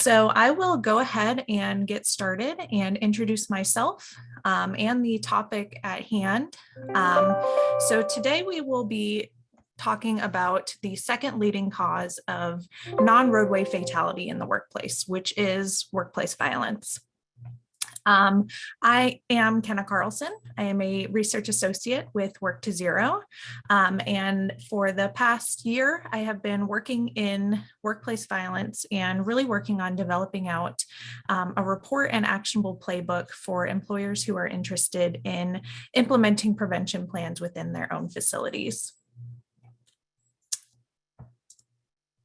So I will go ahead and get started and introduce myself and the topic at hand. So today we will be talking about the second leading cause of non-roadway fatality in the workplace, which is workplace violence. I am Kenna Carlson. I am a research associate with Work to Zero. And for the past year, I have been working in workplace violence and really working on developing out a report and actionable playbook for employers who are interested in implementing prevention plans within their own facilities.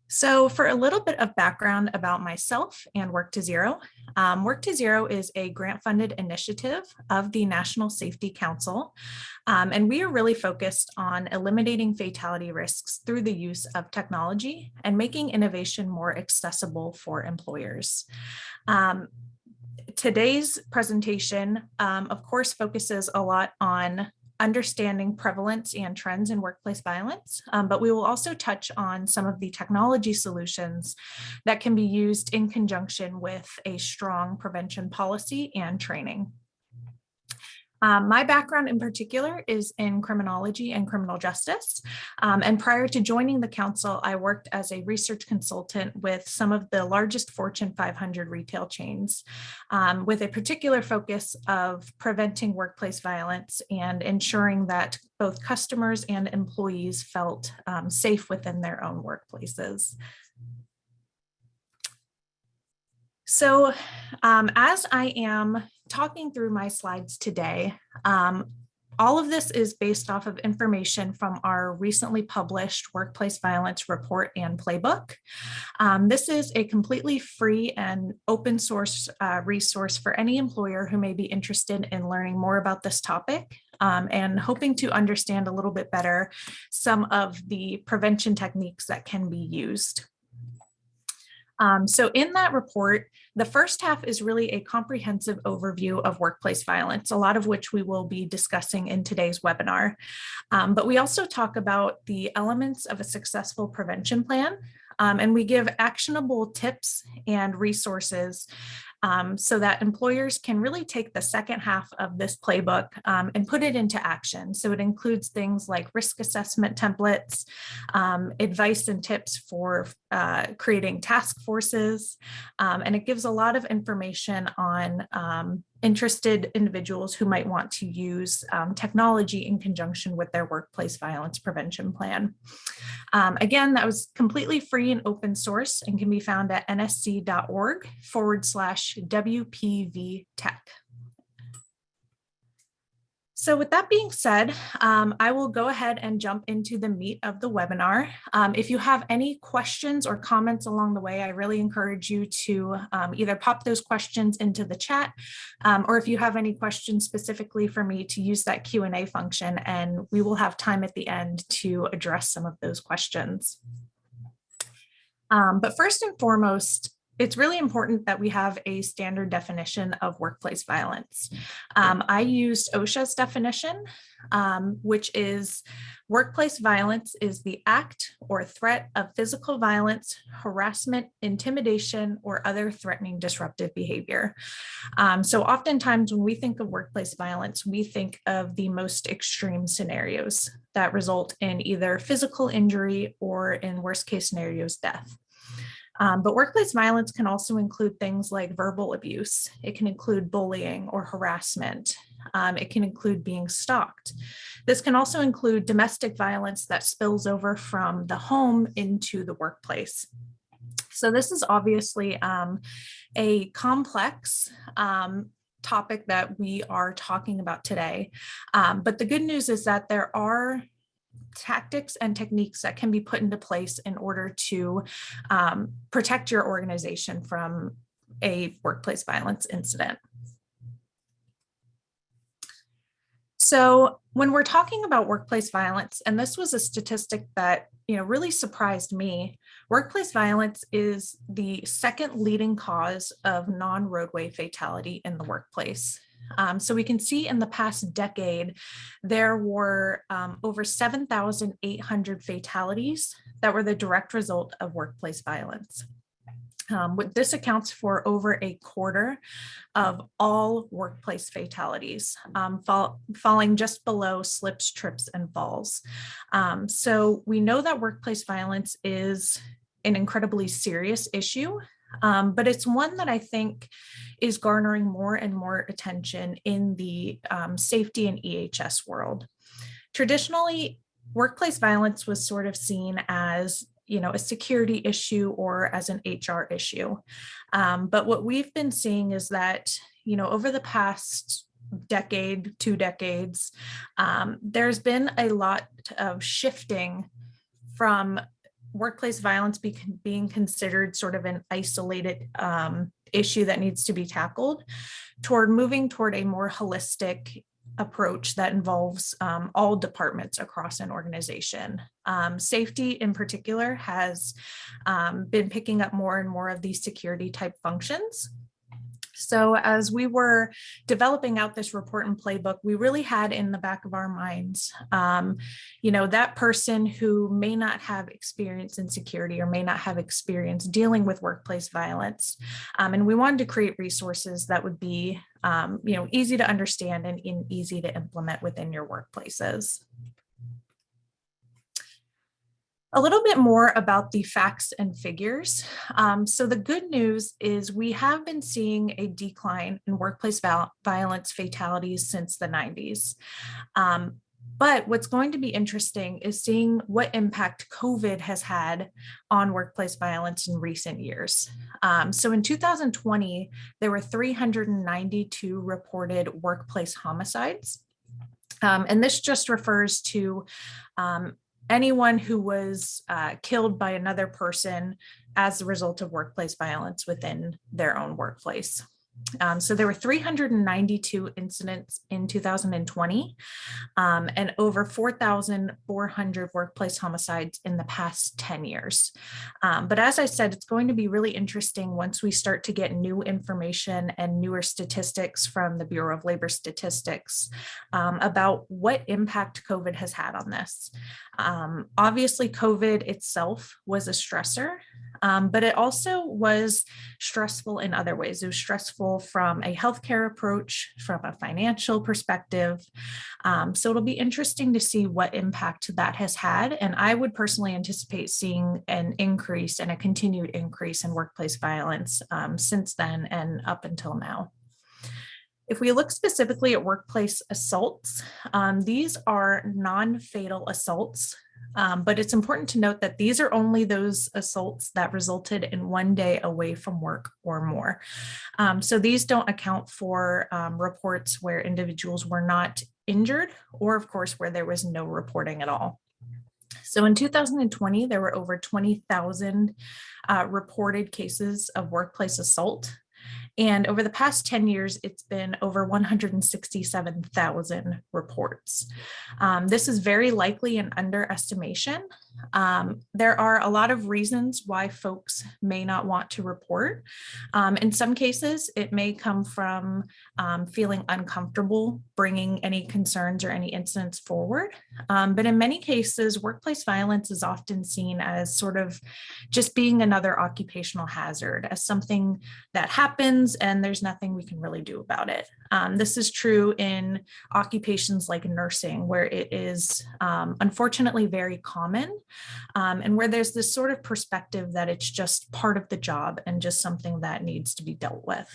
So for a little bit of background about myself and Work to Zero, Work to Zero is a grant-funded initiative of the National Safety Council, and we are really focused on eliminating fatality risks through the use of technology and making innovation more accessible for employers. Today's presentation, of course, focuses a lot on understanding prevalence and trends in workplace violence, but we will also touch on some of the technology solutions that can be used in conjunction with a strong prevention policy and training. My background in particular is in criminology and criminal justice. And prior to joining the council, I worked as a research consultant with some of the largest Fortune 500 retail chains, with a particular focus of preventing workplace violence and ensuring that both customers and employees felt safe within their own workplaces. So as I am talking through my slides today, all of this is based off of information from our recently published workplace violence report and playbook. This is a completely free and open source resource for any employer who may be interested in learning more about this topic and hoping to understand a little bit better some of the prevention techniques that can be used. So in that report, the first half is really a comprehensive overview of workplace violence, a lot of which we will be discussing in today's webinar. But we also talk about the elements of a successful prevention plan, and we give actionable tips and resources so that employers can really take the second half of this playbook and put it into action. So it includes things like risk assessment templates, advice and tips for creating task forces, and it gives a lot of information on interested individuals who might want to use technology in conjunction with their workplace violence prevention plan. Again, that was completely free and open source and can be found at nsc.org/WPV Tech. So with that being said, I will go ahead and jump into the meat of the webinar. If you have any questions or comments along the way, I really encourage you to either pop those questions into the chat, or if you have any questions specifically for me, to use that Q&A function, and we will have time at the end to address some of those questions. But first and foremost, it's really important that we have a standard definition of workplace violence. I used OSHA's definition, which is workplace violence is the act or threat of physical violence, harassment, intimidation, or other threatening disruptive behavior. So oftentimes when we think of workplace violence, we think of the most extreme scenarios that result in either physical injury or, in worst case scenarios, death. But workplace violence can also include things like verbal abuse. It can include bullying or harassment. It can include being stalked. This can also include domestic violence that spills over from the home into the workplace. So this is obviously a complex topic that we are talking about today. But the good news is that there are tactics and techniques that can be put into place in order to protect your organization from a workplace violence incident. So when we're talking about workplace violence, and this was a statistic that really surprised me, workplace violence is the second leading cause of non-roadway fatality in the workplace. So we can see in the past decade, there were over 7,800 fatalities that were the direct result of workplace violence. This accounts for over a quarter of all workplace fatalities, falling just below slips, trips, and falls. So we know that workplace violence is an incredibly serious issue, but it's one that I think is garnering more and more attention in the safety and EHS world. Traditionally, workplace violence was sort of seen as a security issue or as an HR issue. But what we've been seeing is that, over the past decade, 2 decades, there's been a lot of shifting from workplace violence being considered sort of an isolated issue that needs to be tackled toward moving toward a more holistic approach that involves all departments across an organization. Safety in particular has been picking up more and more of these security type functions. So as we were developing out this report and playbook, we really had in the back of our minds, that person who may not have experience in security or may not have experience dealing with workplace violence. And we wanted to create resources that would be, easy to understand and easy to implement within your workplaces. A little bit more about the facts and figures. So the good news is we have been seeing a decline in workplace violence fatalities since the 90s. But what's going to be interesting is seeing what impact COVID has had on workplace violence in recent years. So in 2020, there were 392 reported workplace homicides. And this just refers to anyone who was killed by another person as a result of workplace violence within their own workplace. So there were 392 incidents in 2020 and over 4,400 workplace homicides in the past 10 years. But as I said, it's going to be really interesting once we start to get new information and newer statistics from the Bureau of Labor Statistics about what impact COVID has had on this. Obviously, COVID itself was a stressor, but it also was stressful in other ways. It was stressful from a healthcare approach, from a financial perspective. So it'll be interesting to see what impact that has had. And I would personally anticipate seeing an increase and a continued increase in workplace violence since then and up until now. If we look specifically at workplace assaults, these are non-fatal assaults, but it's important to note that these are only those assaults that resulted in 1 day away from work or more. So these don't account for reports where individuals were not injured, or of course, where there was no reporting at all. So in 2020, there were over 20,000 reported cases of workplace assault. And over the past 10 years, it's been over 167,000 reports. This is very likely an underestimation. There are a lot of reasons why folks may not want to report. In some cases, it may come from feeling uncomfortable bringing any concerns or any incidents forward. But in many cases, workplace violence is often seen as sort of just being another occupational hazard, as something that happens and there's nothing we can really do about it. This is true in occupations like nursing, where it is unfortunately very common, and where there's this sort of perspective that it's just part of the job and just something that needs to be dealt with.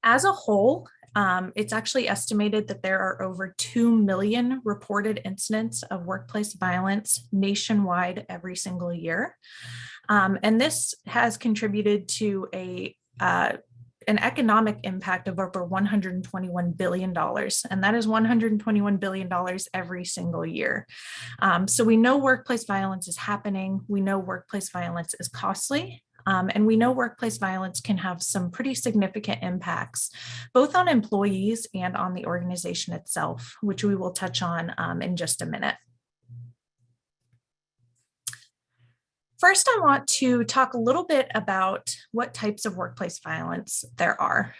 As a whole, it's actually estimated that there are over 2 million reported incidents of workplace violence nationwide every single year. And this has contributed to an economic impact of over $121 billion. And that is $121 billion every single year. So we know workplace violence is happening. We know workplace violence is costly. And we know workplace violence can have some pretty significant impacts, both on employees and on the organization itself, which we will touch on in just a minute. First, I want to talk a little bit about what types of workplace violence there are.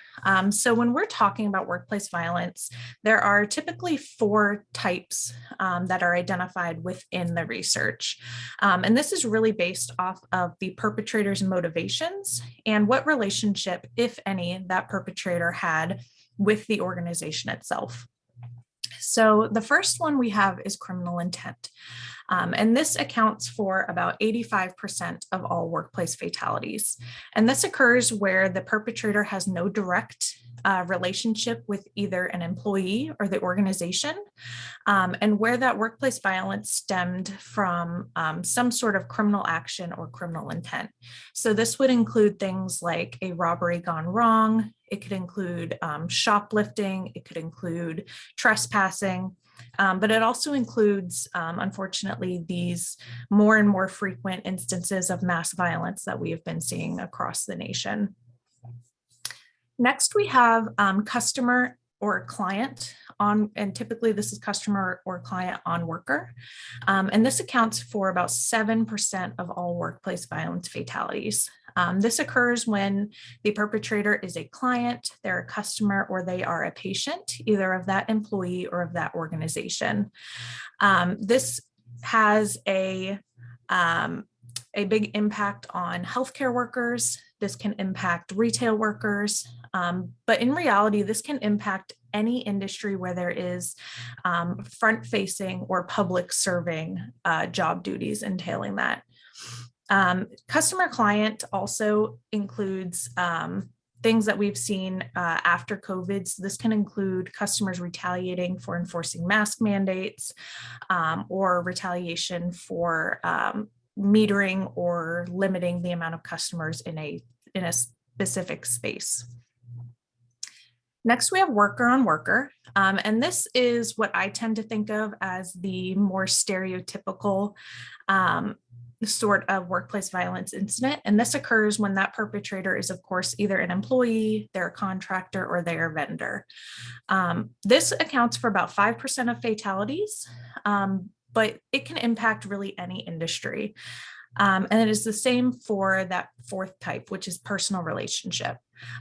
So when we're talking about workplace violence, there are typically four types that are identified within the research. And this is really based off of the perpetrator's motivations and what relationship, if any, that perpetrator had with the organization itself. So the first one we have is criminal intent. And this accounts for about 85% of all workplace fatalities. And this occurs where the perpetrator has no direct relationship with either an employee or the organization, and where that workplace violence stemmed from some sort of criminal action or criminal intent. So this would include things like a robbery gone wrong. It could include shoplifting. It could include trespassing. But it also includes, unfortunately, these more and more frequent instances of mass violence that we have been seeing across the nation. Next, we have customer or client on, and typically this is customer or client on worker. And this accounts for about 7% of all workplace violence fatalities. This occurs when the perpetrator is a client, they're a customer, or they are a patient, either of that employee or of that organization. This has a big impact on healthcare workers. This can impact retail workers. But in reality, this can impact any industry where there is front-facing or public-serving job duties entailing that. Customer client also includes things that we've seen after COVID. So this can include customers retaliating for enforcing mask mandates or retaliation for metering or limiting the amount of customers in a specific space. Next, we have worker on worker, and this is what I tend to think of as the more stereotypical sort of workplace violence incident. And this occurs when that perpetrator is, of course, either an employee, they're a contractor, or they're a vendor. This accounts for about 5% of fatalities, but it can impact really any industry. And it is the same for that fourth type, which is personal relationship.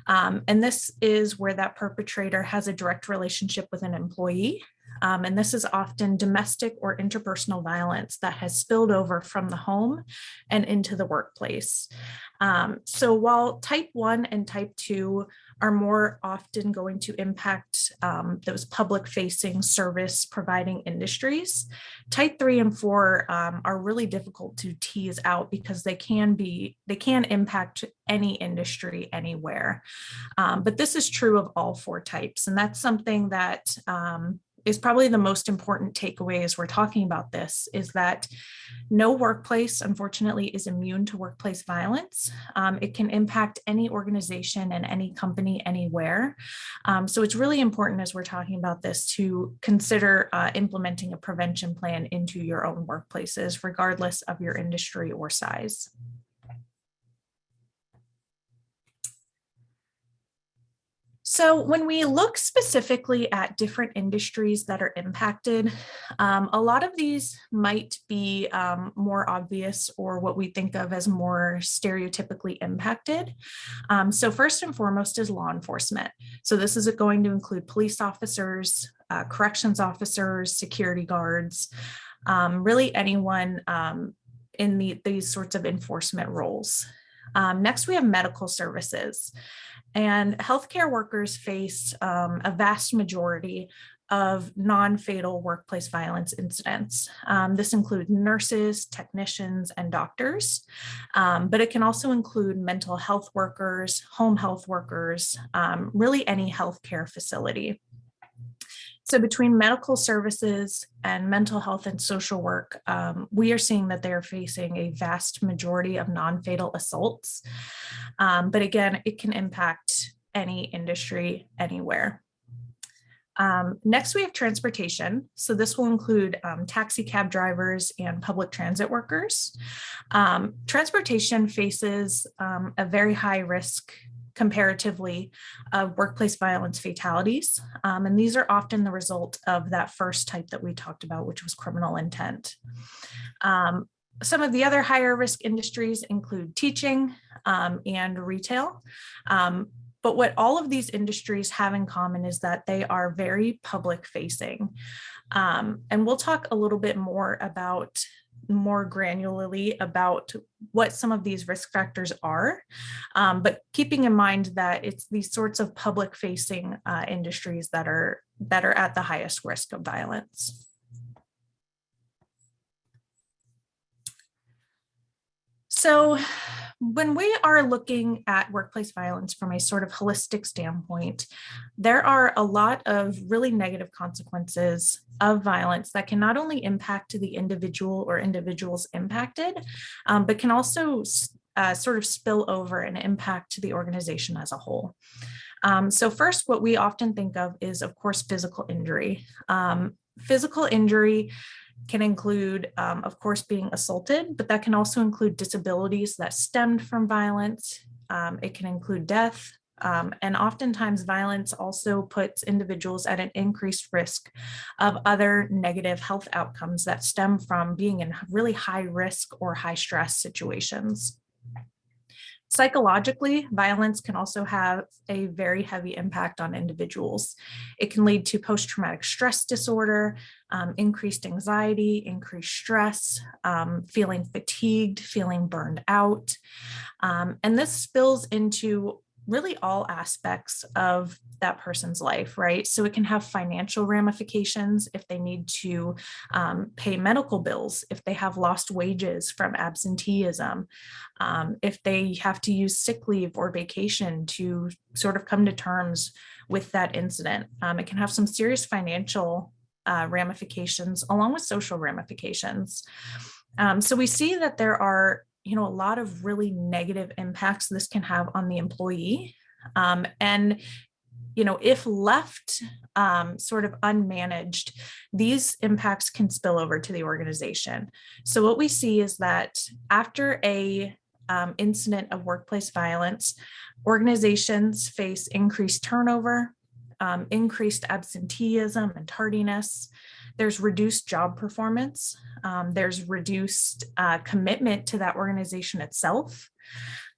And this is where that perpetrator has a direct relationship with an employee. And this is often domestic or interpersonal violence that has spilled over from the home and into the workplace. So while type 1 and type 2 are more often going to impact those public-facing service providing industries, type 3 and 4 are really difficult to tease out because they can impact any industry anywhere. But this is true of all four types, and that's something that is probably the most important takeaway as we're talking about this, is that no workplace, unfortunately, is immune to workplace violence. It can impact any organization and any company anywhere. So it's really important as we're talking about this to consider implementing a prevention plan into your own workplaces, regardless of your industry or size. So when we look specifically at different industries that are impacted, a lot of these might be more obvious or what we think of as more stereotypically impacted. So first and foremost is law enforcement. So this is going to include police officers, corrections officers, security guards, really anyone in these sorts of enforcement roles. Next, we have medical services. And healthcare workers face a vast majority of non-fatal workplace violence incidents. This includes nurses, technicians, and doctors, but it can also include mental health workers, home health workers, really any healthcare facility. So between medical services and mental health and social work, we are seeing that they are facing a vast majority of non-fatal assaults. But again, it can impact any industry anywhere. Next, we have transportation. So this will include taxi cab drivers and public transit workers. Transportation faces a very high risk comparatively of workplace violence fatalities. And these are often the result of that first type that we talked about, which was criminal intent. Some of the other higher risk industries include teaching and retail. But what all of these industries have in common is that they are very public facing. And we'll talk a little bit more granularly about what some of these risk factors are, but keeping in mind that it's these sorts of public facing industries that are at the highest risk of violence. So when we are looking at workplace violence from a sort of holistic standpoint, there are a lot of really negative consequences of violence that can not only impact the individual or individuals impacted, but can also sort of spill over and impact the organization as a whole. So first, what we often think of is, of course, physical injury. Physical injury can include, of course, being assaulted, but that can also include disabilities that stemmed from violence. It can include death. And oftentimes violence also puts individuals at an increased risk of other negative health outcomes that stem from being in really high risk or high stress situations. Psychologically, violence can also have a very heavy impact on individuals. It can lead to post-traumatic stress disorder, increased anxiety, increased stress, feeling fatigued, feeling burned out. And this spills into really all aspects of that person's life, right? So it can have financial ramifications if they need to pay medical bills, if they have lost wages from absenteeism, if they have to use sick leave or vacation to sort of come to terms with that incident. It can have some serious financial ramifications along with social ramifications. So we see that there are a lot of really negative impacts this can have on the employee. And if left sort of unmanaged, these impacts can spill over to the organization. So what we see is that after a incident of workplace violence, organizations face increased turnover, increased absenteeism and tardiness. There's reduced job performance. There's reduced commitment to that organization itself.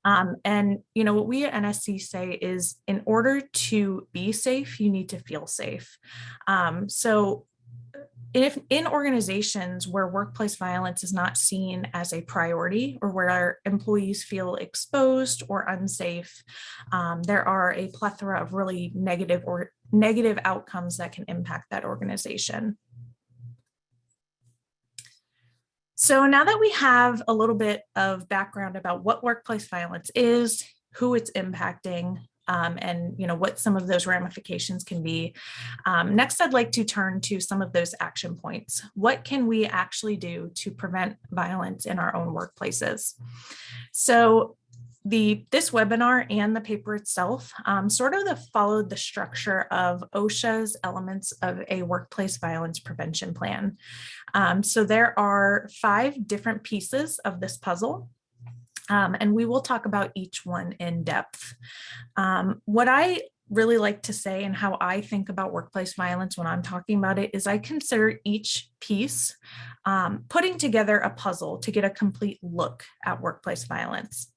And what we at NSC say is, in order to be safe, you need to feel safe. So if in organizations where workplace violence is not seen as a priority, or where employees feel exposed or unsafe, there are a plethora of really negative outcomes that can impact that organization. So now that we have a little bit of background about what workplace violence is, who it's impacting, and what some of those ramifications can be, next I'd like to turn to some of those action points. What can we actually do to prevent violence in our own workplaces? So this webinar and the paper itself sort of followed the structure of OSHA's elements of a workplace violence prevention plan. So there are 5 different pieces of this puzzle, and we will talk about each one in depth. What I really like to say, and how I think about workplace violence when I'm talking about it, is I consider each piece putting together a puzzle to get a complete look at workplace violence.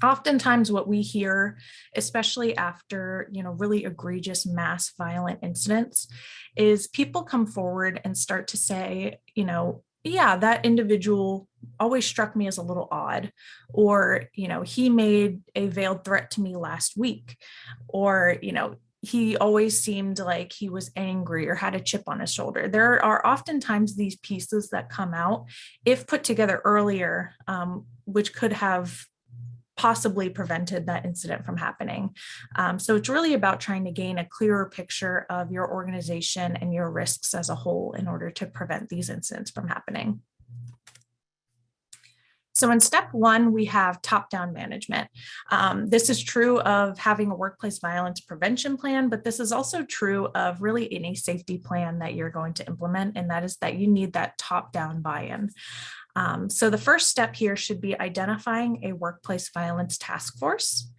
Oftentimes what we hear, especially after, really egregious mass violent incidents, is people come forward and start to say, yeah, that individual always struck me as a little odd, or, he made a veiled threat to me last week, or, he always seemed like he was angry or had a chip on his shoulder. There are oftentimes these pieces that come out, if put together earlier, which could have possibly prevented that incident from happening. So it's really about trying to gain a clearer picture of your organization and your risks as a whole in order to prevent these incidents from happening. So in step 1, we have top-down management. This is true of having a workplace violence prevention plan, but this is also true of really any safety plan that you're going to implement, and that is that you need that top-down buy-in. So the first step here should be identifying a workplace violence task force.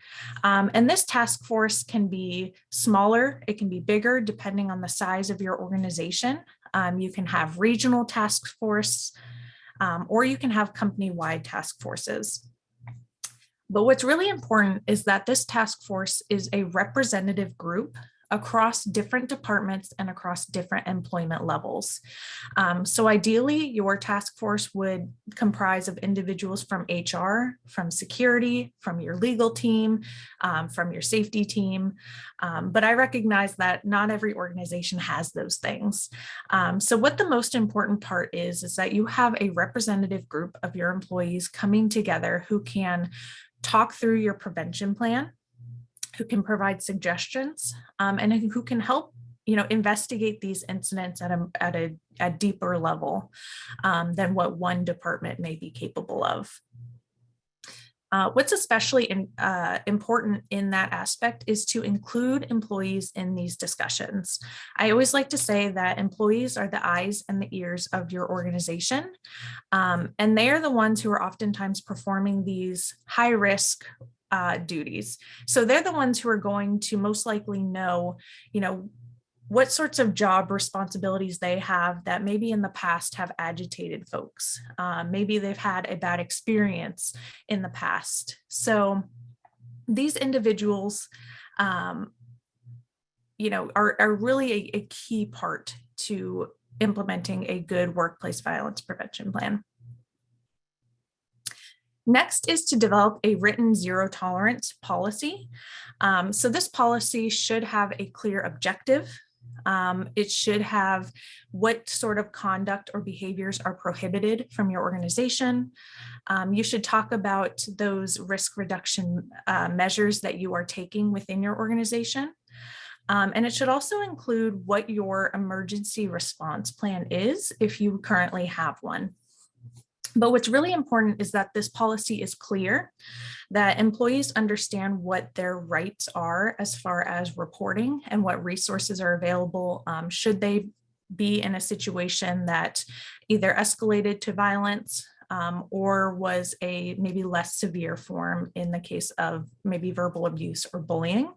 And this task force can be smaller, it can be bigger, depending on the size of your organization. You can have regional task force or you can have company-wide task forces. But what's really important is that this task force is a representative group across different departments and across different employment levels. So ideally, your task force would comprise of individuals from HR, from security, from your legal team, from your safety team. But I recognize that not every organization has those things. So what the most important part is that you have a representative group of your employees coming together who can talk through your prevention plan, who can provide suggestions, and who can help investigate these incidents at a deeper level than what one department may be capable of. What's especially important in that aspect is to include employees in these discussions. I always like to say that employees are the eyes and the ears of your organization, and they are the ones who are oftentimes performing these high-risk duties. So they're the ones who are going to most likely know, what sorts of job responsibilities they have that maybe in the past have agitated folks. Maybe they've had a bad experience in the past. So these individuals, are really a key part to implementing a good workplace violence prevention plan. Next is to develop a written zero tolerance policy. So this policy should have a clear objective. It should have what sort of conduct or behaviors are prohibited from your organization. You should talk about those risk reduction measures that you are taking within your organization. And it should also include what your emergency response plan is, if you currently have one. But what's really important is that this policy is clear, that employees understand what their rights are as far as reporting and what resources are available should they be in a situation that either escalated to violence or was a maybe less severe form in the case of maybe verbal abuse or bullying.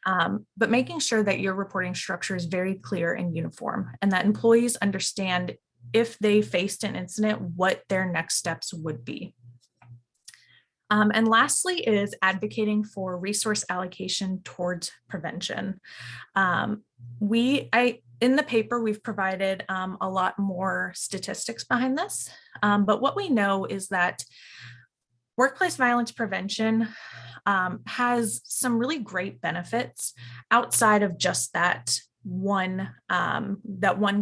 But making sure that your reporting structure is very clear and uniform, and that employees understand if they faced an incident, what their next steps would be. And lastly is advocating for resource allocation towards prevention. In the paper, we've provided a lot more statistics behind this, but what we know is that workplace violence prevention has some really great benefits outside of just that one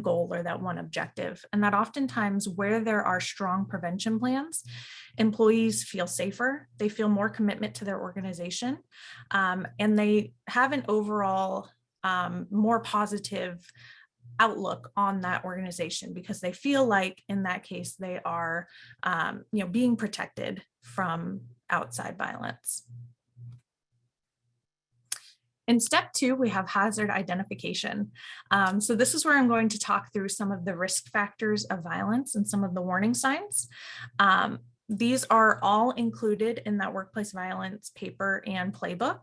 goal or that one objective. And that oftentimes where there are strong prevention plans, employees feel safer, they feel more commitment to their organization, and they have an overall more positive outlook on that organization because they feel like in that case they are being protected from outside violence. In step 2, we have hazard identification. So this is where I'm going to talk through some of the risk factors of violence and some of the warning signs. These are all included in that workplace violence paper and playbook.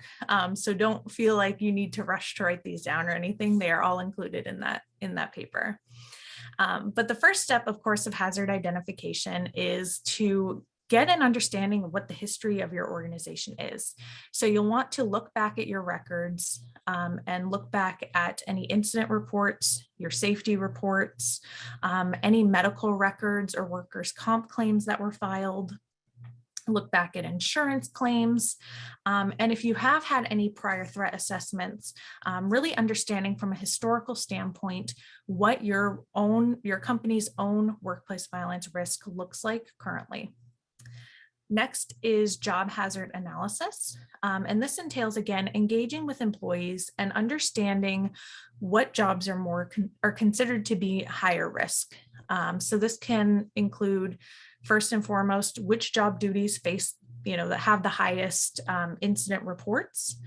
So don't feel like you need to rush to write these down or anything. They are all included in that paper. But the first step, of course, of hazard identification is to get an understanding of what the history of your organization is. So you'll want to look back at your records and look back at any incident reports, your safety reports, any medical records or workers' comp claims that were filed. Look back at insurance claims. And if you have had any prior threat assessments, really understanding from a historical standpoint what your company's own workplace violence risk looks like currently. Next is job hazard analysis. And this entails, again, engaging with employees and understanding what jobs are considered to be higher risk. So this can include, first and foremost, which job duties that have the highest incident reports,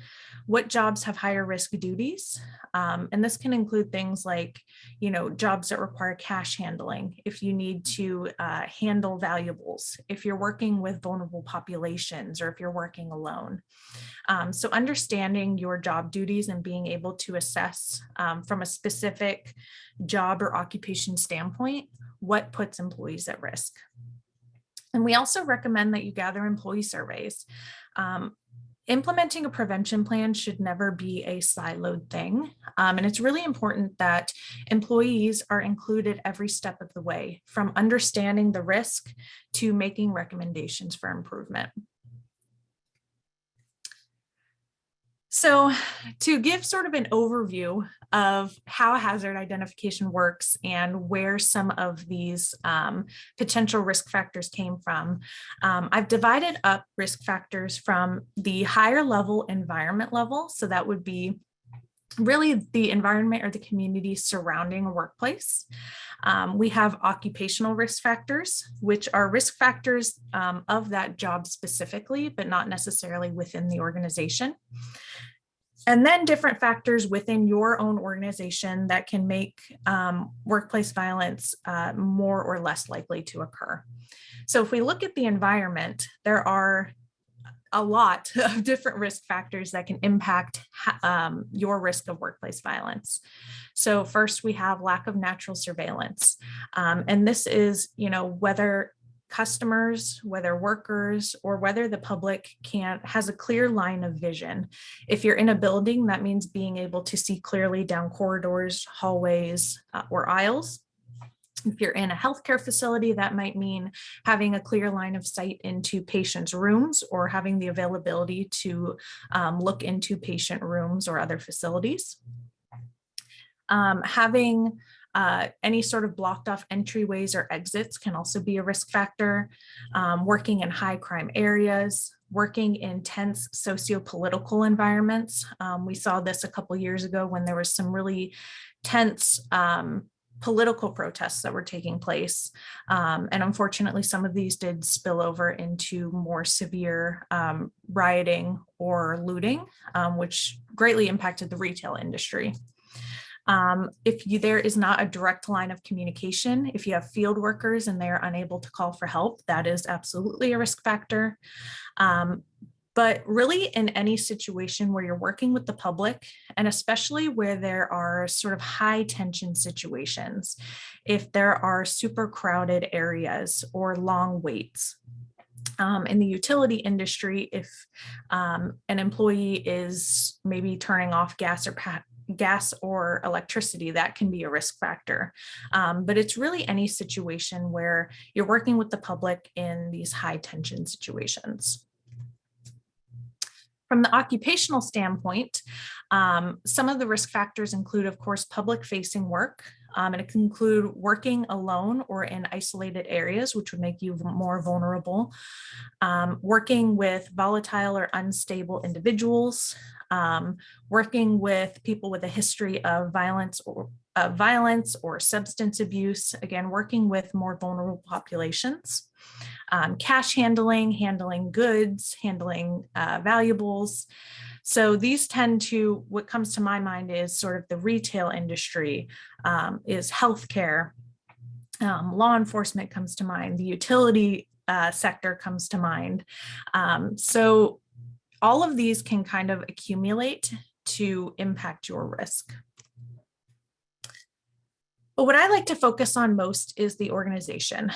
what jobs have higher risk duties. And this can include things like, jobs that require cash handling, if you need to handle valuables, if you're working with vulnerable populations, or if you're working alone. So understanding your job duties and being able to assess from a specific job or occupation standpoint what puts employees at risk. And we also recommend that you gather employee surveys. Implementing a prevention plan should never be a siloed thing. And it's really important that employees are included every step of the way, from understanding the risk to making recommendations for improvement. So to give sort of an overview of how hazard identification works and where some of these potential risk factors came from, I've divided up risk factors from the higher level environment level. So that would be really the environment or the community surrounding a workplace. We have occupational risk factors, which are risk factors of that job specifically, but not necessarily within the organization. And then different factors within your own organization that can make workplace violence more or less likely to occur. So if we look at the environment, there are a lot of different risk factors that can impact your risk of workplace violence. So first, we have lack of natural surveillance. And this is, whether customers, whether workers, or whether the public has a clear line of vision. If you're in a building, that means being able to see clearly down corridors, hallways, or aisles. If you're in a healthcare facility, that might mean having a clear line of sight into patients' rooms or having the availability to look into patient rooms or other facilities. Having any sort of blocked off entryways or exits can also be a risk factor. Working in high crime areas, working in tense socio-political environments. We saw this a couple years ago when there was some really tense political protests that were taking place. And unfortunately, some of these did spill over into more severe rioting or looting, which greatly impacted the retail industry. If there is not a direct line of communication, if you have field workers and they are unable to call for help, that is absolutely a risk factor. But really in any situation where you're working with the public, and especially where there are sort of high tension situations, if there are super crowded areas or long waits, in the utility industry, if an employee is maybe turning off gas or electricity, that can be a risk factor. But it's really any situation where you're working with the public in these high tension situations. From the occupational standpoint, some of the risk factors include, of course, public-facing work. And it can include working alone or in isolated areas, which would make you more vulnerable. Working with volatile or unstable individuals. Working with people with a history of violence or substance abuse. Again, working with more vulnerable populations. Cash handling goods, handling valuables. So these tend to, what comes to my mind is sort of the retail industry, is healthcare, law enforcement comes to mind, the utility sector comes to mind. So all of these can kind of accumulate to impact your risk. But what I like to focus on most is the organization.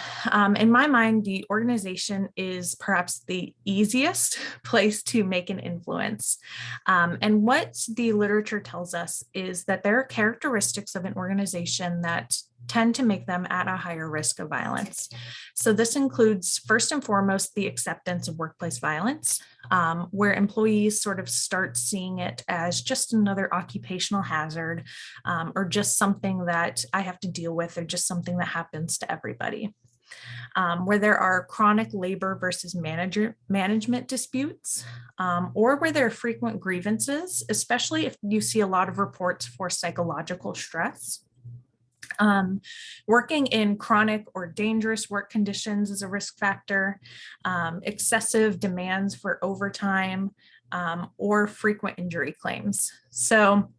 In my mind, the organization is perhaps the easiest place to make an influence. And what the literature tells us is that there are characteristics of an organization that tend to make them at a higher risk of violence. So this includes, first and foremost, the acceptance of workplace violence, where employees sort of start seeing it as just another occupational hazard, or just something that I have to deal with, or just something that happens to everybody. Where there are chronic labor versus management disputes, or where there are frequent grievances, especially if you see a lot of reports for psychological stress. Working in chronic or dangerous work conditions is a risk factor. Excessive demands for overtime, or frequent injury claims. So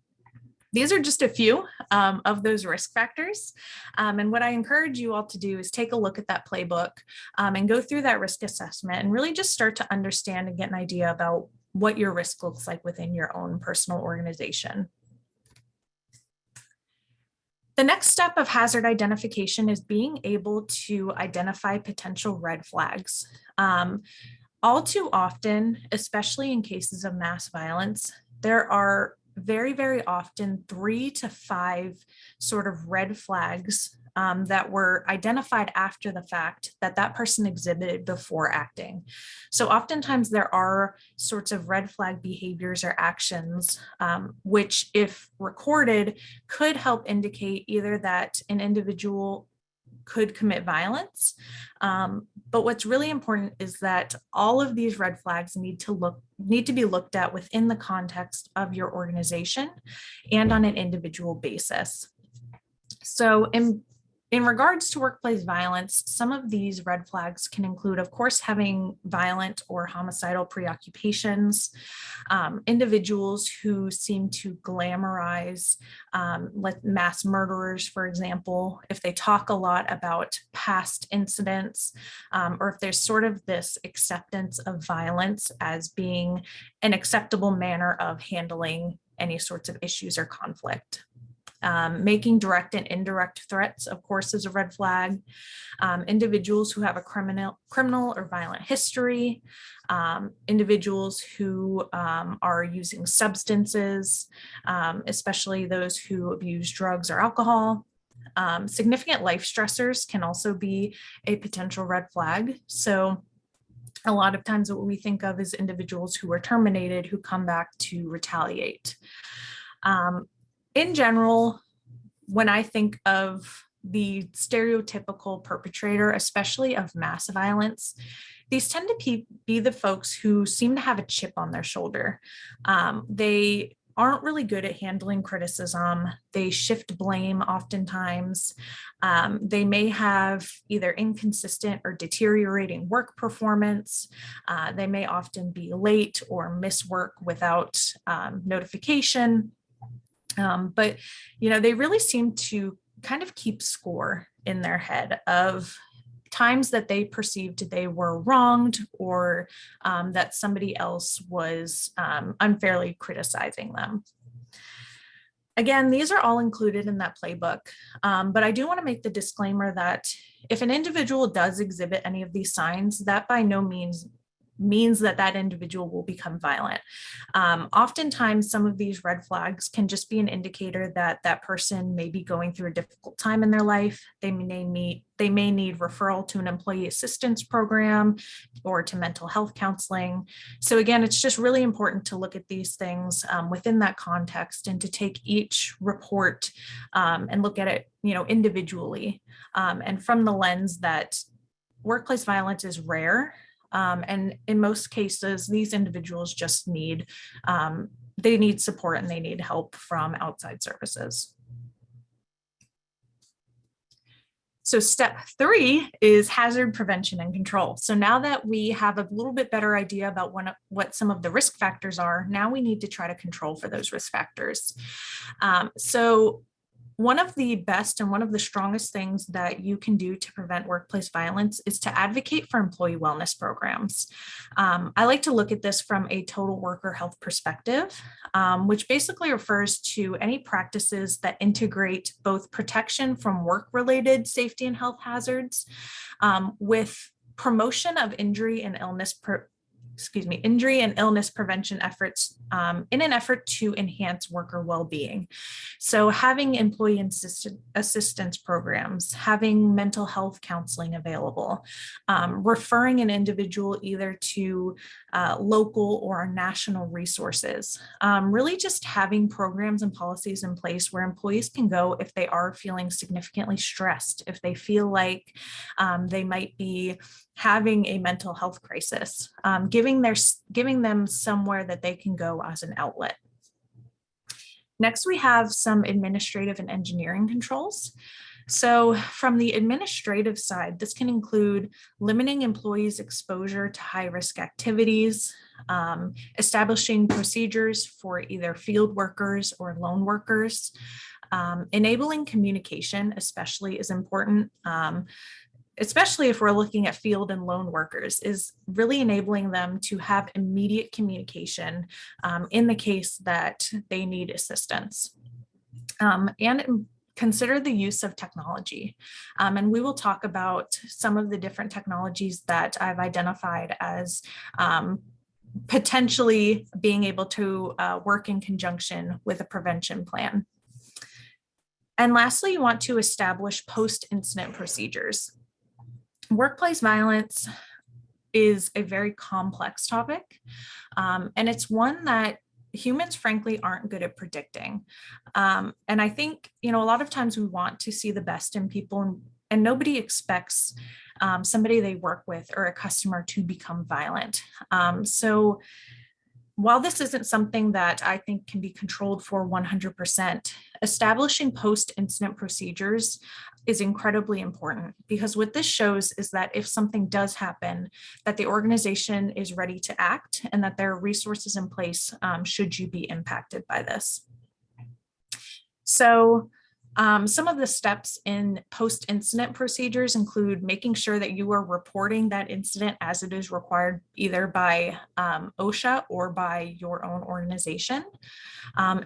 these are just a few of those risk factors. And what I encourage you all to do is take a look at that playbook and go through that risk assessment and really just start to understand and get an idea about what your risk looks like within your own personal organization. The next step of hazard identification is being able to identify potential red flags. All too often, especially in cases of mass violence, there are very, very often 3 to 5 sort of red flags that were identified after the fact that that person exhibited before acting. So oftentimes there are sorts of red flag behaviors or actions, which if recorded could help indicate either that an individual could commit violence. But what's really important is that all of these red flags need to be looked at within the context of your organization and on an individual basis. So in regards to workplace violence, some of these red flags can include, of course, having violent or homicidal preoccupations, individuals who seem to glamorize mass murderers, for example, if they talk a lot about past incidents, or if there's sort of this acceptance of violence as being an acceptable manner of handling any sorts of issues or conflict. Making direct and indirect threats, of course, is a red flag. Individuals who have a criminal or violent history, individuals who are using substances, especially those who abuse drugs or alcohol. Significant life stressors can also be a potential red flag. So a lot of times what we think of is individuals who are terminated who come back to retaliate. In general, when I think of the stereotypical perpetrator, especially of mass violence, these tend to be the folks who seem to have a chip on their shoulder. They aren't really good at handling criticism. They shift blame oftentimes. They may have either inconsistent or deteriorating work performance. They may often be late or miss work without notification. But, they really seem to kind of keep score in their head of times that they perceived they were wronged or that somebody else was unfairly criticizing them. Again, these are all included in that playbook, but I do want to make the disclaimer that if an individual does exhibit any of these signs, that by no means that individual will become violent. Oftentimes, some of these red flags can just be an indicator that that person may be going through a difficult time in their life. They may need referral to an employee assistance program or to mental health counseling. So again, it's just really important to look at these things within that context and to take each report and look at it, individually and from the lens that workplace violence is rare. And in most cases, these individuals just need support and they need help from outside services. So step 3 is hazard prevention and control. So now that we have a little bit better idea about what some of the risk factors are, now we need to try to control for those risk factors. So one of the best and one of the strongest things that you can do to prevent workplace violence is to advocate for employee wellness programs. I like to look at this from a total worker health perspective, which basically refers to any practices that integrate both protection from work-related safety and health hazards with promotion of injury and illness prevention efforts in an effort to enhance worker well-being. So having employee assistance programs, having mental health counseling available, referring an individual either to local or national resources, really just having programs and policies in place where employees can go if they are feeling significantly stressed, if they feel like they might be having a mental health crisis, giving them somewhere that they can go as an outlet. Next, we have some administrative and engineering controls. So from the administrative side, this can include limiting employees' exposure to high-risk activities, establishing procedures for either field workers or lone workers. Enabling communication especially is important. Especially if we're looking at field and lone workers, is really enabling them to have immediate communication in the case that they need assistance. And consider the use of technology. And we will talk about some of the different technologies that I've identified as potentially being able to work in conjunction with a prevention plan. And lastly, you want to establish post-incident procedures. Workplace violence is a very complex topic, and it's one that humans frankly aren't good at predicting. And I think, a lot of times we want to see the best in people, and nobody expects somebody they work with or a customer to become violent. So while this isn't something that I think can be controlled for 100%, establishing post-incident procedures is incredibly important, because what this shows is that if something does happen, that the organization is ready to act and that there are resources in place should you be impacted by this. So some of the steps in post-incident procedures include making sure that you are reporting that incident as it is required, either by OSHA or by your own organization.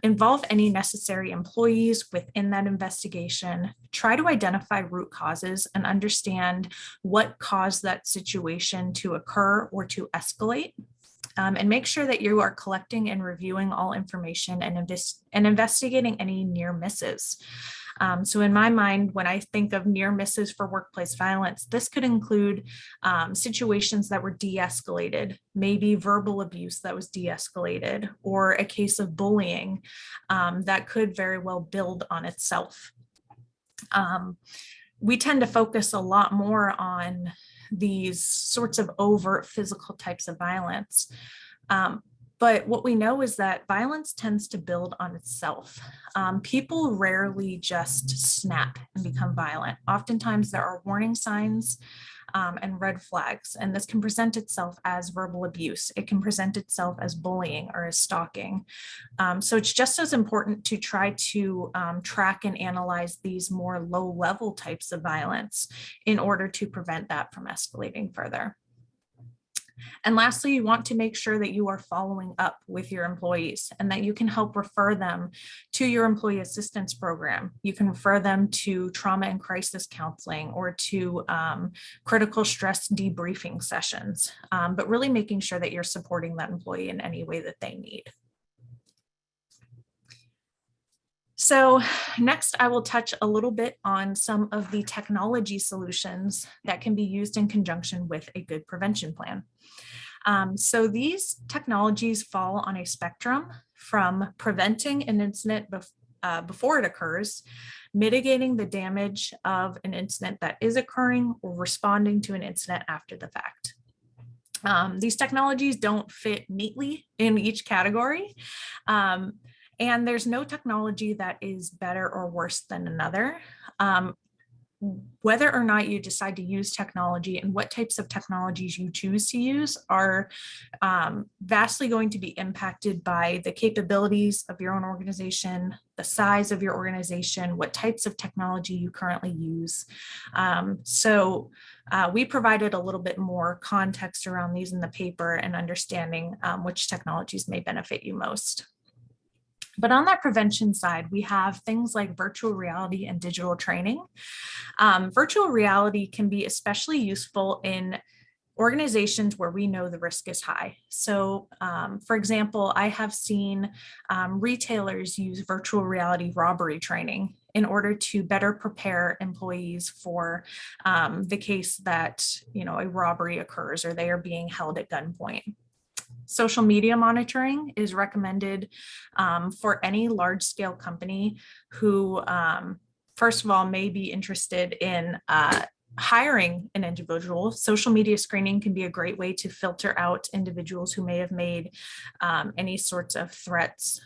Involve any necessary employees within that investigation. Try to identify root causes and understand what caused that situation to occur or to escalate. And make sure that you are collecting and reviewing all information and investigating any near misses. So in my mind, when I think of near misses for workplace violence, this could include situations that were de-escalated, maybe verbal abuse that was de-escalated, or a case of bullying that could very well build on itself. We tend to focus a lot more on these sorts of overt physical types of violence. But what we know is that violence tends to build on itself. People rarely just snap and become violent. Oftentimes there are warning signs and red flags, and this can present itself as verbal abuse. It can present itself as bullying or as stalking. So it's just as important to try to track and analyze these more low-level types of violence in order to prevent that from escalating further. And lastly, you want to make sure that you are following up with your employees and that you can help refer them to your employee assistance program. You can refer them to trauma and crisis counseling or to critical stress debriefing sessions, but really making sure that you're supporting that employee in any way that they need. So next, I will touch a little bit on some of the technology solutions that can be used in conjunction with a good prevention plan. So these technologies fall on a spectrum from preventing an incident before it occurs, mitigating the damage of an incident that is occurring, or responding to an incident after the fact. These technologies don't fit neatly in each category. And there's no technology that is better or worse than another. Whether or not you decide to use technology and what types of technologies you choose to use are vastly going to be impacted by the capabilities of your own organization, the size of your organization, what types of technology you currently use. So we provided a little bit more context around these in the paper and understanding which technologies may benefit you most. But on that prevention side, we have things like virtual reality and digital training. Virtual reality can be especially useful in organizations where we know the risk is high. So for example, I have seen retailers use virtual reality robbery training in order to better prepare employees for the case that, a robbery occurs or they are being held at gunpoint. Social media monitoring is recommended for any large-scale company who, first of all, may be interested in hiring an individual. Social media screening can be a great way to filter out individuals who may have made any sorts of threats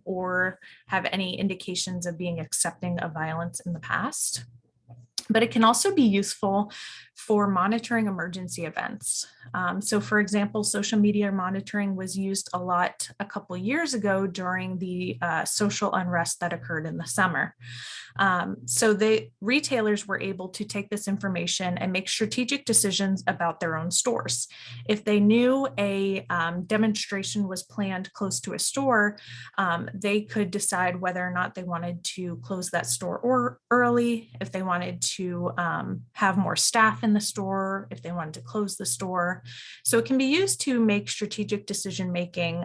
or have any indications of being accepting of violence in the past. But it can also be useful for monitoring emergency events. So for example, social media monitoring was used a lot a couple years ago during the social unrest that occurred in the summer. So the retailers were able to take this information and make strategic decisions about their own stores. If they knew a demonstration was planned close to a store, they could decide whether or not they wanted to close that store early, if they wanted to have more staff in the store, if they wanted to close the store. So it can be used to make strategic decision making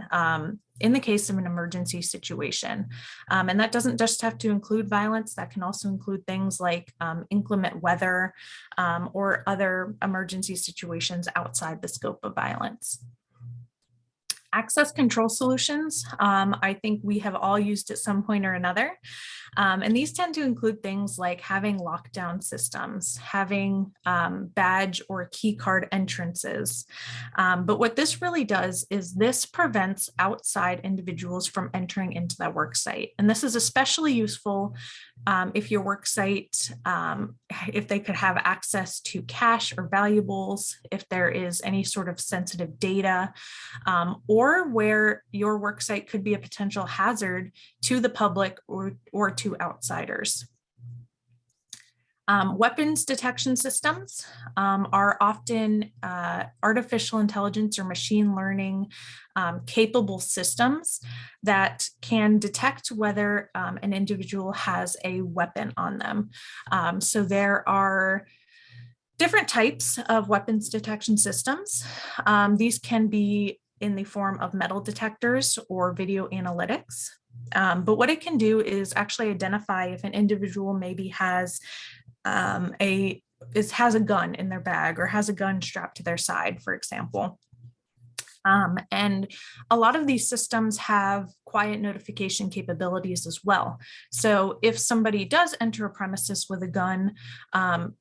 in the case of an emergency situation. And that doesn't just have to include violence, that can also include things like inclement weather or other emergency situations outside the scope of violence. Access control solutions, I think we have all used at some point or another. And these tend to include things like having lockdown systems, having badge or key card entrances. But what this really does is this prevents outside individuals from entering into that work site. And this is especially useful if your work site, if they could have access to cash or valuables, if there is any sort of sensitive data, or where your work site could be a potential hazard to the public or to outsiders. Weapons detection systems are often artificial intelligence or machine learning capable systems that can detect whether an individual has a weapon on them. So there are different types of weapons detection systems. These can be in the form of metal detectors or video analytics. But what it can do is actually identify if an individual maybe has a gun in their bag or has a gun strapped to their side, for example. And a lot of these systems have quiet notification capabilities as well. So if somebody does enter a premises with a gun,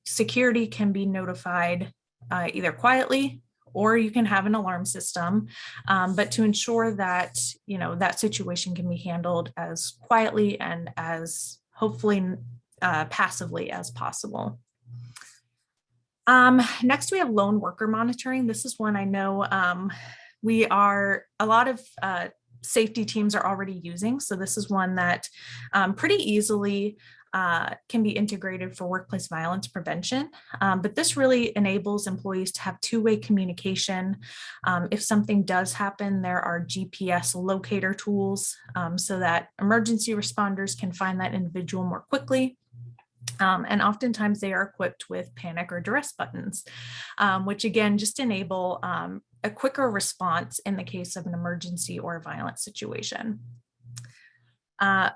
security can be notified either quietly, or you can have an alarm system, but to ensure that, that situation can be handled as quietly and as hopefully passively as possible. Next, we have lone worker monitoring. This is one I know a lot of safety teams are already using. So this is one that pretty easily can be integrated for workplace violence prevention. But this really enables employees to have two-way communication. If something does happen, there are GPS locator tools so that emergency responders can find that individual more quickly. And oftentimes they are equipped with panic or duress buttons, which again, just enable a quicker response in the case of an emergency or a violent situation.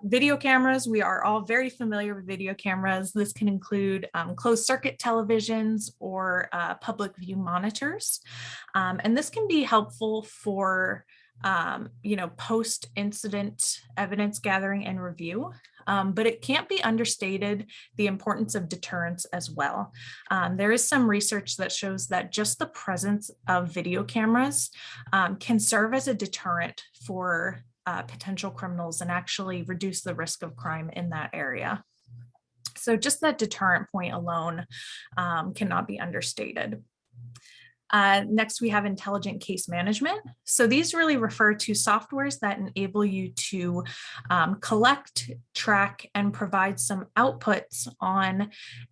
Video cameras, we are all very familiar with video cameras. This can include closed circuit televisions or public view monitors. And this can be helpful for post-incident evidence gathering and review. But it can't be understated the importance of deterrence as well. There is some research that shows that just the presence of video cameras can serve as a deterrent for potential criminals and actually reduce the risk of crime in that area. So just that deterrent point alone cannot be understated. Next, we have intelligent case management. So these really refer to softwares that enable you to collect, track, and provide some outputs on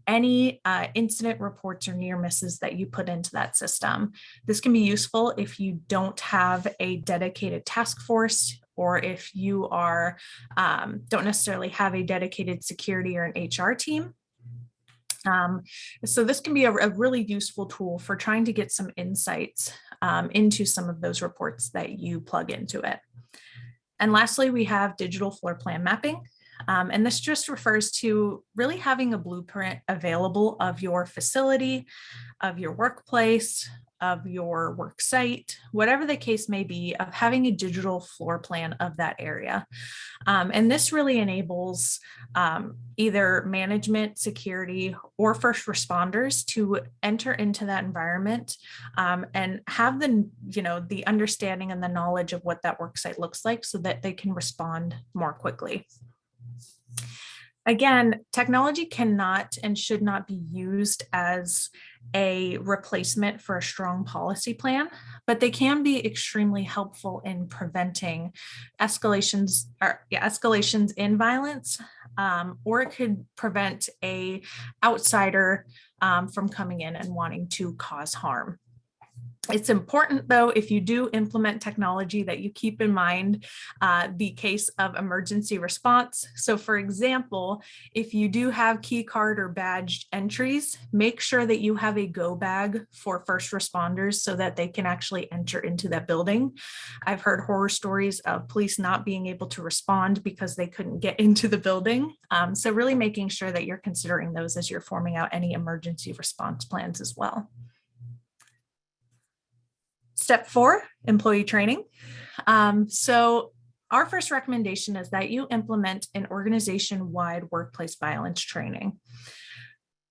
any incident reports or near misses that you put into that system. This can be useful if you don't have a dedicated task force, or if you don't necessarily have a dedicated security or an HR team. So this can be a really useful tool for trying to get some insights into some of those reports that you plug into it. And lastly, we have digital floor plan mapping. And this just refers to really having a blueprint available of your facility, of your workplace, of your work site, whatever the case may be, of having a digital floor plan of that area. And this really enables either management, security, or first responders to enter into that environment and have the understanding and the knowledge of what that work site looks like so that they can respond more quickly. Again, technology cannot and should not be used as a replacement for a strong policy plan, but they can be extremely helpful in preventing escalations in violence, or it could prevent a outsider from coming in and wanting to cause harm. It's important, though, if you do implement technology, that you keep in mind the case of emergency response. So, for example, if you do have key card or badged entries, make sure that you have a go bag for first responders so that they can actually enter into that building. I've heard horror stories of police not being able to respond because they couldn't get into the building. So really making sure that you're considering those as you're forming out any emergency response plans as well. Step 4, employee training. So our first recommendation is that you implement an organization-wide workplace violence training.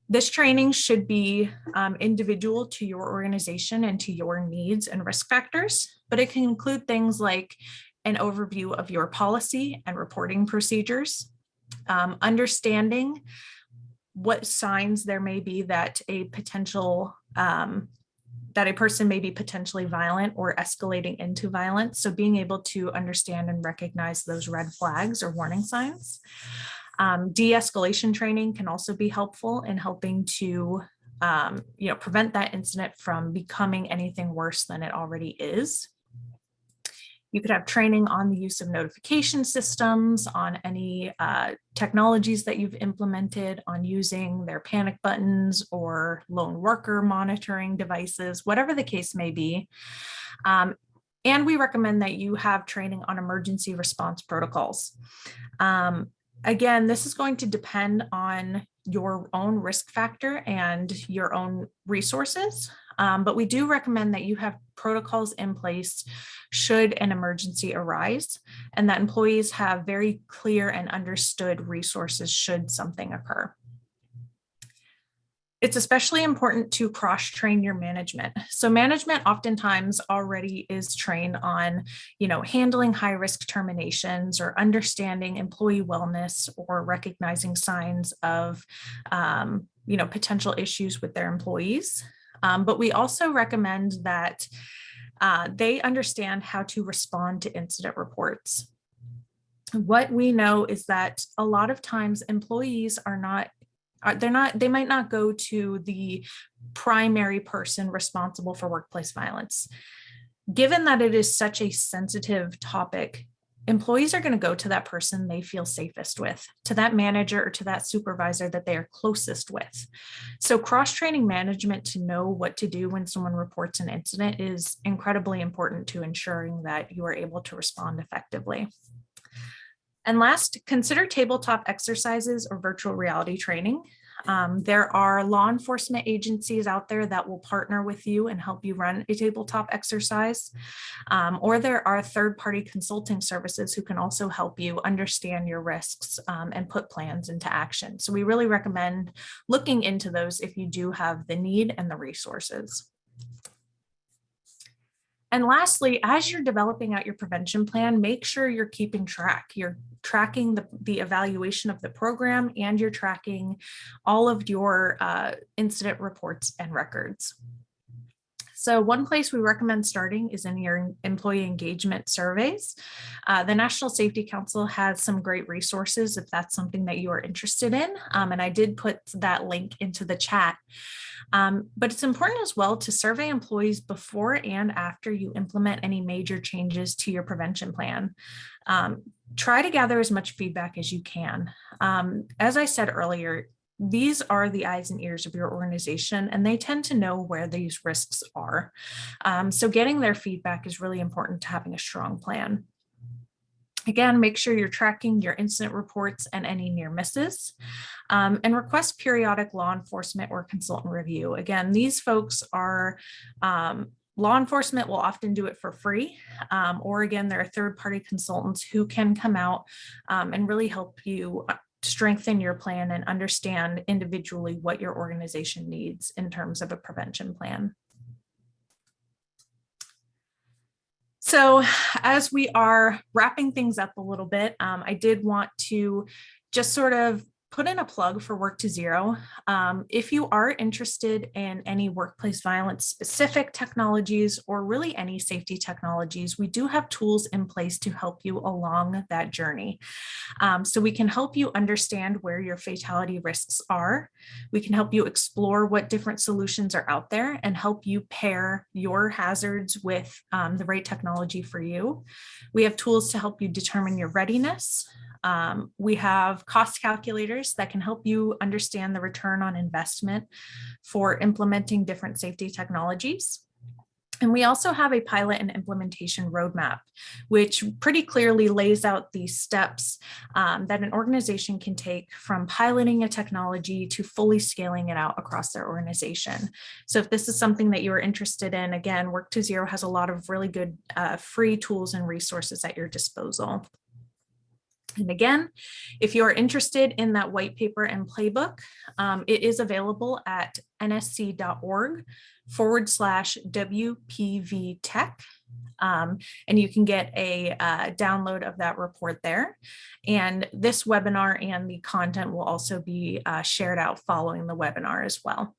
This training should be individual to your organization and to your needs and risk factors, but it can include things like an overview of your policy and reporting procedures, understanding what signs there may be that a person may be potentially violent or escalating into violence. So being able to understand and recognize those red flags or warning signs. De-escalation training can also be helpful in helping to prevent that incident from becoming anything worse than it already is. You could have training on the use of notification systems, on any technologies that you've implemented, on using their panic buttons or lone worker monitoring devices, whatever the case may be. And we recommend that you have training on emergency response protocols. Again, this is going to depend on your own risk factor and your own resources. But we do recommend that you have protocols in place should an emergency arise, and that employees have very clear and understood resources should something occur. It's especially important to cross-train your management. So management oftentimes already is trained on, handling high-risk terminations or understanding employee wellness or recognizing signs of, potential issues with their employees. But we also recommend that they understand how to respond to incident reports. What we know is that a lot of times employees they might not go to the primary person responsible for workplace violence. Given that it is such a sensitive topic, employees are going to go to that person they feel safest with, to that manager or to that supervisor that they are closest with. So cross-training management to know what to do when someone reports an incident is incredibly important to ensuring that you are able to respond effectively. And last, consider tabletop exercises or virtual reality training. There are law enforcement agencies out there that will partner with you and help you run a tabletop exercise. Or there are third-party consulting services who can also help you understand your risks and put plans into action. So we really recommend looking into those if you do have the need and the resources. And lastly, as you're developing out your prevention plan, make sure you're keeping track. You're tracking the evaluation of the program, and you're tracking all of your incident reports and records. So one place we recommend starting is in your employee engagement surveys. The National Safety Council has some great resources if that's something that you are interested in. And I did put that link into the chat. But it's important as well to survey employees before and after you implement any major changes to your prevention plan. Try to gather as much feedback as you can. As I said earlier, these are the eyes and ears of your organization, and they tend to know where these risks are. So getting their feedback is really important to having a strong plan. Again, make sure you're tracking your incident reports and any near misses, and request periodic law enforcement or consultant review. Again, these folks are law enforcement will often do it for free, or again, there are third-party consultants who can come out and really help you strengthen your plan and understand individually what your organization needs in terms of a prevention plan. So as we are wrapping things up a little bit, I did want to just sort of put in a plug for Work to Zero. If you are interested in any workplace violence specific technologies or really any safety technologies, we do have tools in place to help you along that journey. So we can help you understand where your fatality risks are. We can help you explore what different solutions are out there and help you pair your hazards with the right technology for you. We have tools to help you determine your readiness. We have cost calculators that can help you understand the return on investment for implementing different safety technologies. And we also have a pilot and implementation roadmap, which pretty clearly lays out the steps that an organization can take from piloting a technology to fully scaling it out across their organization. So if this is something that you are interested in, again, Work to Zero has a lot of really good free tools and resources at your disposal. And again, if you are interested in that white paper and playbook, it is available at nsc.org/WPV Tech. And you can get a download of that report there. And this webinar and the content will also be shared out following the webinar as well.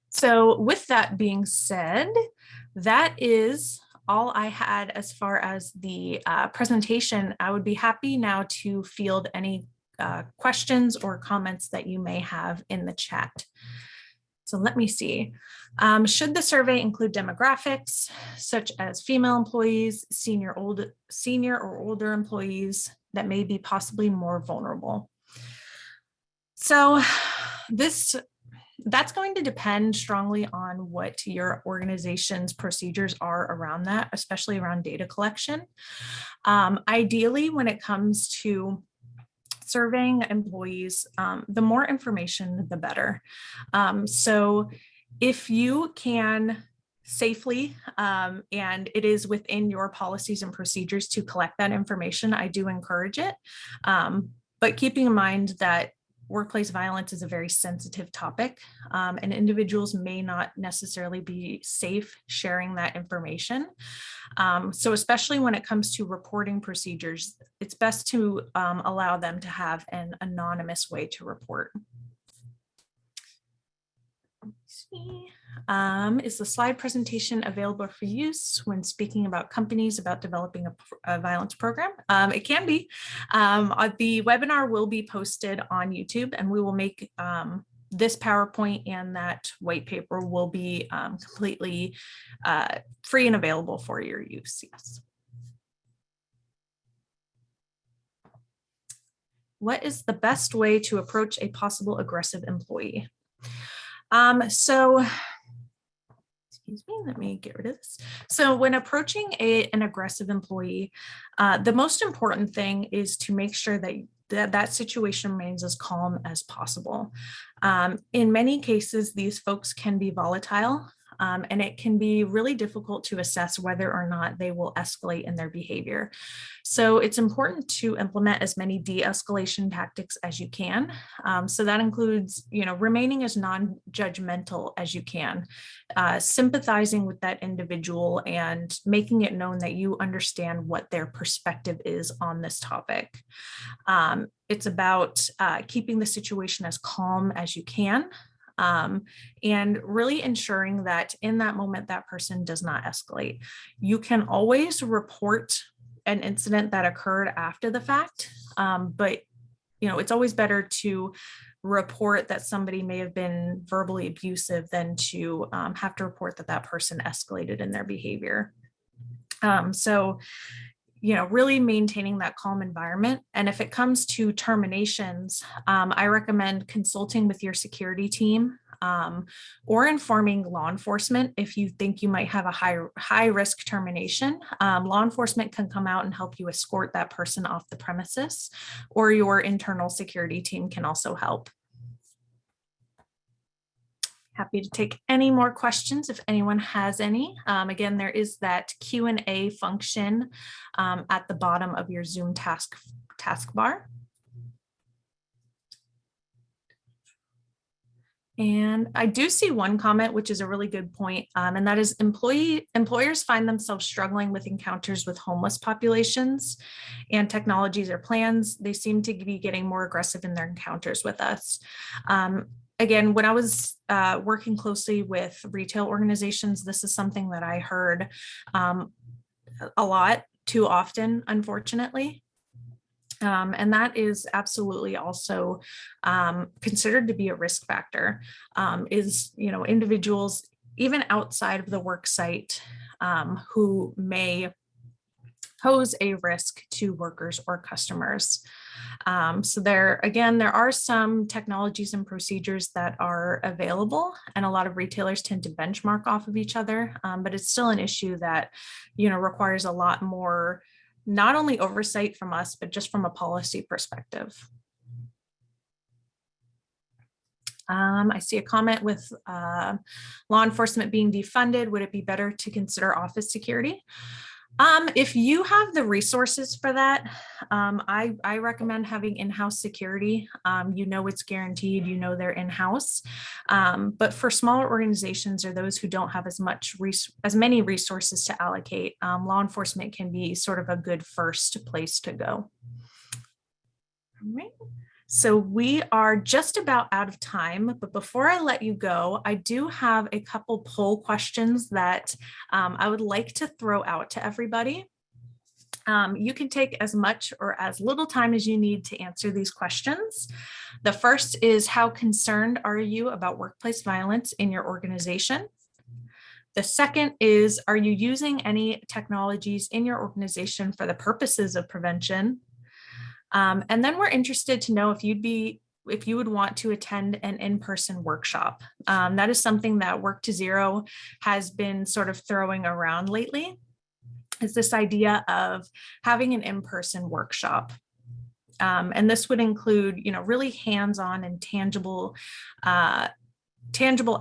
So with that being said, that is all I had as far as the presentation. I would be happy now to field any questions or comments that you may have in the chat. So let me see. Should the survey include demographics such as female employees, senior or older employees that may be possibly more vulnerable? So that's going to depend strongly on what your organization's procedures are around that, especially around data collection. Ideally, when it comes to surveying employees, the more information, the better. So if you can safely, and it is within your policies and procedures to collect that information, I do encourage it. But keeping in mind that workplace violence is a very sensitive topic, and individuals may not necessarily be safe sharing that information. So especially when it comes to reporting procedures, it's best to allow them to have an anonymous way to report. Is the slide presentation available for use when speaking about companies about developing a violence program? It can be. The webinar will be posted on YouTube, and we will make this PowerPoint and that white paper will be completely free and available for your use. Yes. What is the best way to approach a possible aggressive employee? So, excuse me, let me get rid of this. So when approaching an aggressive employee, the most important thing is to make sure that situation remains as calm as possible. In many cases, these folks can be volatile, and it can be really difficult to assess whether or not they will escalate in their behavior. So it's important to implement as many de-escalation tactics as you can. So that includes, remaining as non-judgmental as you can, sympathizing with that individual and making it known that you understand what their perspective is on this topic. It's about keeping the situation as calm as you can. And really ensuring that in that moment, that person does not escalate. You can always report an incident that occurred after the fact, but it's always better to report that somebody may have been verbally abusive than to have to report that person escalated in their behavior. So really maintaining that calm environment. And if it comes to terminations, I recommend consulting with your security team or informing law enforcement if you think you might have a high risk termination. Law enforcement can come out and help you escort that person off the premises, or your internal security team can also help. Happy to take any more questions if anyone has any. Again, there is that Q&A function at the bottom of your Zoom taskbar. And I do see one comment, which is a really good point, and that is employers find themselves struggling with encounters with homeless populations and technologies or plans. They seem to be getting more aggressive in their encounters with us. Again, when I was working closely with retail organizations, this is something that I heard a lot too often, unfortunately. And that is absolutely also considered to be a risk factor, is, individuals even outside of the work site who may pose a risk to workers or customers. So there are some technologies and procedures that are available, and a lot of retailers tend to benchmark off of each other, but it's still an issue that, requires a lot more, not only oversight from us, but just from a policy perspective. I see a comment with law enforcement being defunded. Would it be better to consider office security? If you have the resources for that, I recommend having in-house security. It's guaranteed, they're in-house. But for smaller organizations or those who don't have as many resources to allocate, law enforcement can be sort of a good first place to go. All right. So we are just about out of time, but before I let you go, I do have a couple poll questions that I would like to throw out to everybody. You can take as much or as little time as you need to answer these questions. The first is, how concerned are you about workplace violence in your organization? The second is, are you using any technologies in your organization for the purposes of prevention? And then we're interested to know if you would want to attend an in-person workshop. That is something that Work to Zero has been sort of throwing around lately, is this idea of having an in-person workshop. And this would include, really hands-on and tangible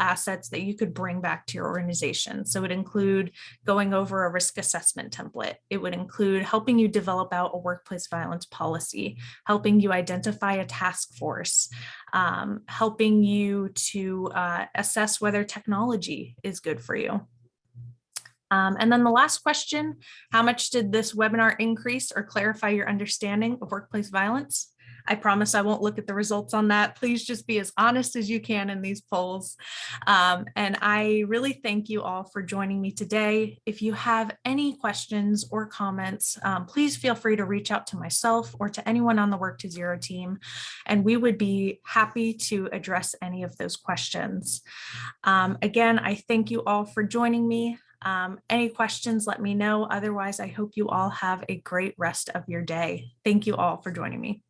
assets that you could bring back to your organization. So it would include going over a risk assessment template. It would include helping you develop out a workplace violence policy, helping you identify a task force, helping you to assess whether technology is good for you. And then the last question, how much did this webinar increase or clarify your understanding of workplace violence? I promise I won't look at the results on that. Please just be as honest as you can in these polls. And I really thank you all for joining me today. If you have any questions or comments, please feel free to reach out to myself or to anyone on the Work to Zero team, and we would be happy to address any of those questions. Again, I thank you all for joining me. Any questions, let me know. Otherwise, I hope you all have a great rest of your day. Thank you all for joining me.